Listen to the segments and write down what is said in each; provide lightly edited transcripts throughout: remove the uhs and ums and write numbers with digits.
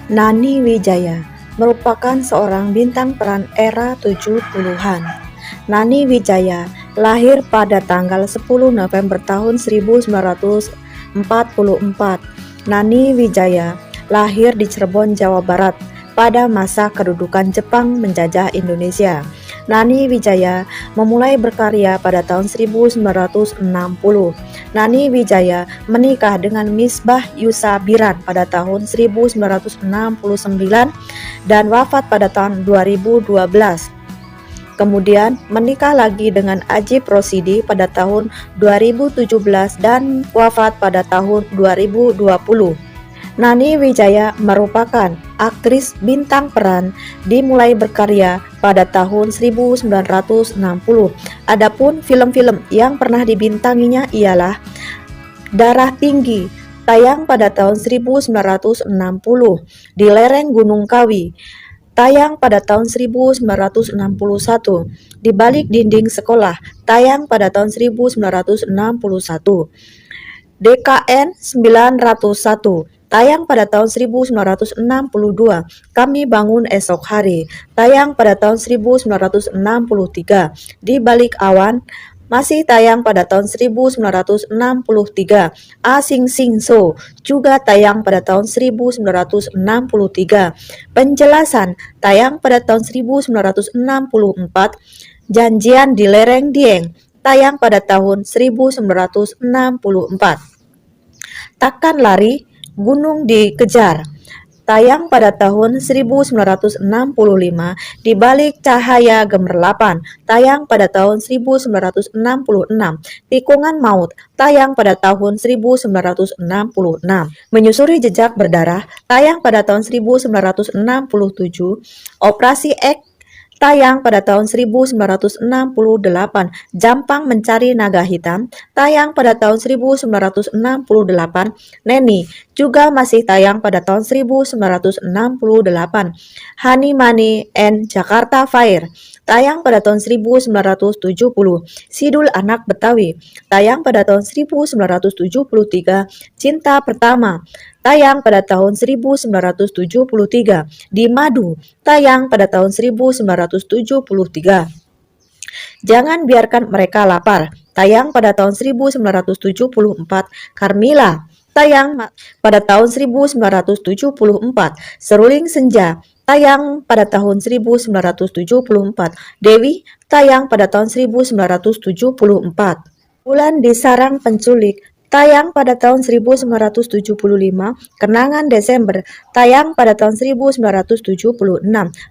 Nani Wijaya merupakan seorang bintang peran era 70-an. Nani Wijaya lahir pada tanggal 10 November tahun 1944. Nani Wijaya lahir di Cirebon, Jawa Barat pada masa kedudukan Jepang menjajah Indonesia. Nani Wijaya memulai berkarya pada tahun 1960. Nani Wijaya menikah dengan Misbah Yusabiran pada tahun 1969 dan wafat pada tahun 2012. Kemudian menikah lagi dengan Ajib Rosidi pada tahun 2017 dan wafat pada tahun 2020. Nani Wijaya merupakan aktris bintang peran, dimulai berkarya pada tahun 1960. Adapun film-film yang pernah dibintanginya ialah Darah Tinggi, tayang pada tahun 1960, Di Lereng Gunung Kawi, tayang pada tahun 1961, Di Balik Dinding Sekolah, tayang pada tahun 1961, DKN 901, tayang pada tahun 1962, Kami Bangun Esok Hari, tayang pada tahun 1963, Di Balik Awan, masih tayang pada tahun 1963, Asing Sing So, juga tayang pada tahun 1963, Penjelasan, tayang pada tahun 1964, Janjian di Lereng Dieng, tayang pada tahun 1964. Takkan Lari, Gunung Dikejar, tayang pada tahun 1965, Di Balik Cahaya Gemerlapan, tayang pada tahun 1966, Tikungan Maut, tayang pada tahun 1966, Menyusuri Jejak Berdarah, tayang pada tahun 1967, Operasi X, tayang pada tahun 1968, Jampang Mencari Naga Hitam, tayang pada tahun 1968, Neni, juga masih tayang pada tahun 1968, Honey Money and Jakarta Fair, tayang pada tahun 1970, Sidul Anak Betawi, tayang pada tahun 1973, Cinta Pertama, tayang pada tahun 1973, Di Madu, tayang pada tahun 1973. Jangan Biarkan Mereka Lapar, tayang pada tahun 1974, Carmila, tayang pada tahun 1974, Seruling Senja, tayang pada tahun 1974, Dewi, tayang pada tahun 1974. Bulan di Sarang Penculik, tayang pada tahun 1975, Kenangan Desember, tayang pada tahun 1976,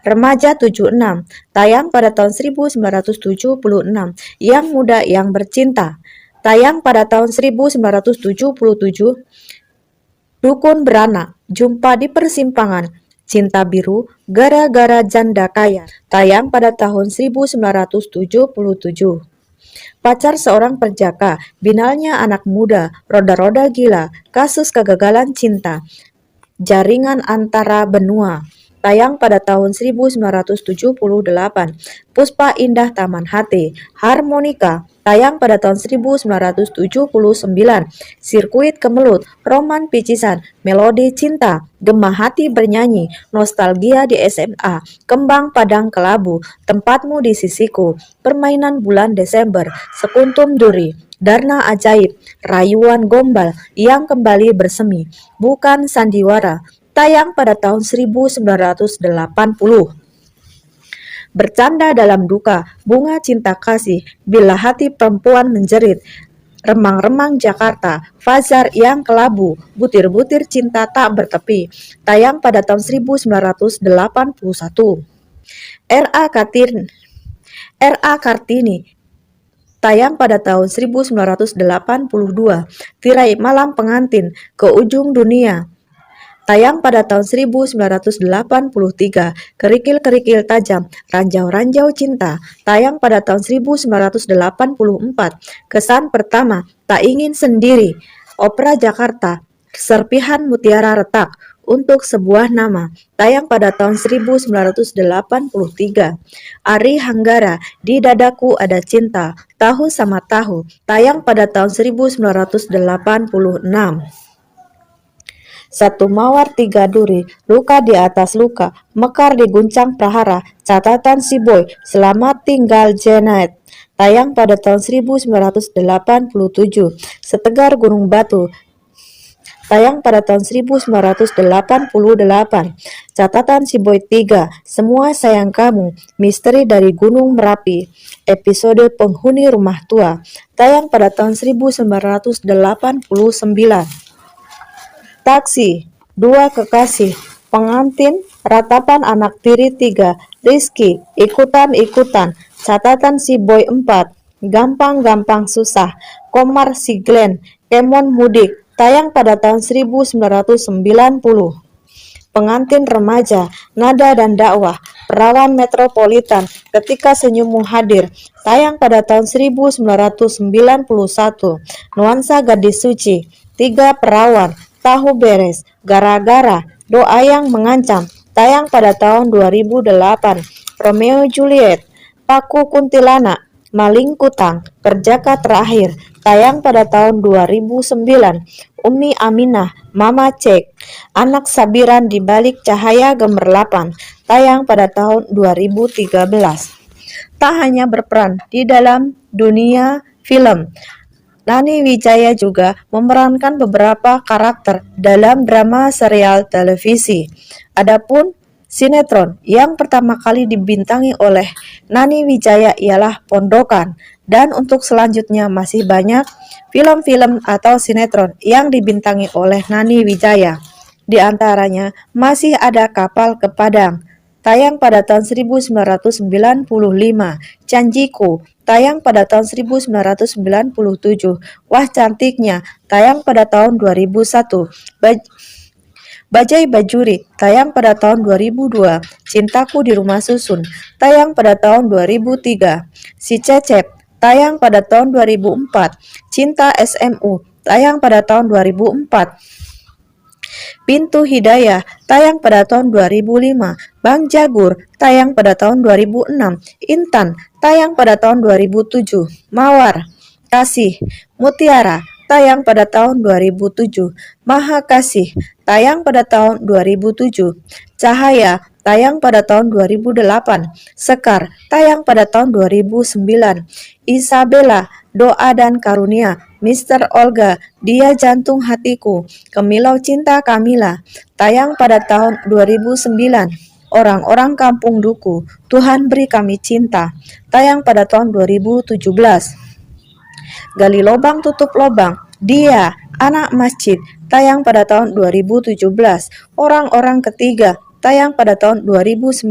Remaja 76, tayang pada tahun 1976, Yang Muda Yang Bercinta, tayang pada tahun 1977, Dukun Beranak, Jumpa di Persimpangan, Cinta Biru, Gara-gara Janda Kaya, tayang pada tahun 1977. Pacar Seorang Perjaka, Binalnya Anak Muda, Roda-Roda Gila, Kasus Kegagalan Cinta, Jaringan Antara Benua, tayang pada tahun 1978, Puspa Indah Taman Hati, Harmonika, tayang pada tahun 1979, Sirkuit Kemelut, Roman Picisan, Melodi Cinta, Gemah Hati Bernyanyi, Nostalgia di SMA, Kembang Padang Kelabu, Tempatmu di Sisiku, Permainan Bulan Desember, Sekuntum Duri, Darna Ajaib, Rayuan Gombal yang Kembali Bersemi, Bukan Sandiwara, tayang pada tahun 1980. Bercanda Dalam Duka, Bunga Cinta Kasih, Bila Hati Perempuan Menjerit, Remang-remang Jakarta, Fajar yang Kelabu, Butir-butir Cinta Tak Bertepi, tayang pada tahun 1981. R.A. Kartini, tayang pada tahun 1982, Tirai Malam Pengantin, Ke Ujung Dunia, tayang pada tahun 1983, Kerikil-kerikil Tajam, Ranjau-ranjau Cinta, tayang pada tahun 1984, Kesan Pertama, Tak Ingin Sendiri, Opera Jakarta, Serpihan Mutiara Retak, Untuk Sebuah Nama, tayang pada tahun 1983, Ari Hanggara, Di Dadaku Ada Cinta, Tahu Sama Tahu, tayang pada tahun 1986. Satu mawar tiga duri, luka di atas luka, mekar diguncang prahara, catatan si boy, selamat tinggal Janet. Tayang pada tahun 1987. Setegar Gunung Batu, tayang pada tahun 1988. Catatan si boy 3, semua sayang kamu, misteri dari Gunung Merapi, episode penghuni rumah tua, tayang pada tahun 1989. Taksi, dua kekasih, pengantin, ratapan anak tiri 3, Rizky, ikutan-ikutan, catatan si boy 4, gampang-gampang susah, Komar si Glenn, Kemon mudik, tayang pada tahun 1990. Pengantin remaja, nada dan dakwah, perawan metropolitan, ketika senyummu hadir, tayang pada tahun 1991. Nuansa gadis suci, 3 perawan, tahu beres, gara-gara, doa yang mengancam, tayang pada tahun 2008. Romeo Juliet, Paku Kuntilanak, Maling Kutang, Perjaka Terakhir, tayang pada tahun 2009. Umi Aminah, Mama Cek, Anak Sabiran di Balik Cahaya Gemerlapan, tayang pada tahun 2013. Tak hanya berperan di dalam dunia film, Nani Wijaya juga memerankan beberapa karakter dalam drama serial televisi. Adapun sinetron yang pertama kali dibintangi oleh Nani Wijaya ialah Pondokan, dan untuk selanjutnya masih banyak film-film atau sinetron yang dibintangi oleh Nani Wijaya. Di antaranya masih ada Kapal ke Padang, tayang pada tahun 1995, Janjiku, tayang pada tahun 1997, Wah Cantiknya, tayang pada tahun 2001, Bajai Bajuri, tayang pada tahun 2002, Cintaku di Rumah Susun, tayang pada tahun 2003, Si Cecep, tayang pada tahun 2004, Cinta SMU, tayang pada tahun 2004, Pintu Hidayah, tayang pada tahun 2005, Bang Jagur, tayang pada tahun 2006, Intan, tayang pada tahun 2007, Mawar, Kasih, Mutiara, tayang pada tahun 2007, Maha Kasih, tayang pada tahun 2007, Cahaya, tayang pada tahun 2008, Sekar, tayang pada tahun 2009, Isabella, Doa dan Karunia, Mr. Olga, Dia Jantung Hatiku, Kemilau Cinta Kamila, tayang pada tahun 2009, Orang-orang Kampung Duku, Tuhan Beri Kami Cinta, tayang pada tahun 2017, Gali Lobang Tutup Lobang, Dia, Anak Masjid, tayang pada tahun 2017, Orang-orang Ketiga, tayang pada tahun 2019,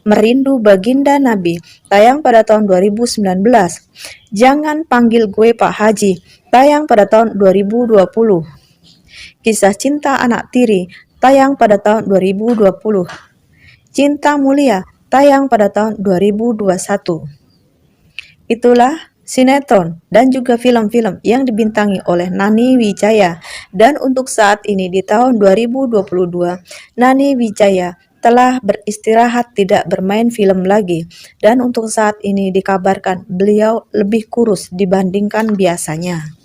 Merindu Baginda Nabi, tayang pada tahun 2019, Jangan Panggil Gue Pak Haji, tayang pada tahun 2020, Kisah Cinta Anak Tiri, tayang pada tahun 2020, Cinta Mulia, tayang pada tahun 2021. Itulah sinetron dan juga film-film yang dibintangi oleh Nani Wijaya. Dan untuk saat ini di tahun 2022, Nani Wijaya telah beristirahat, tidak bermain film lagi. Dan untuk saat ini dikabarkan beliau lebih kurus dibandingkan biasanya.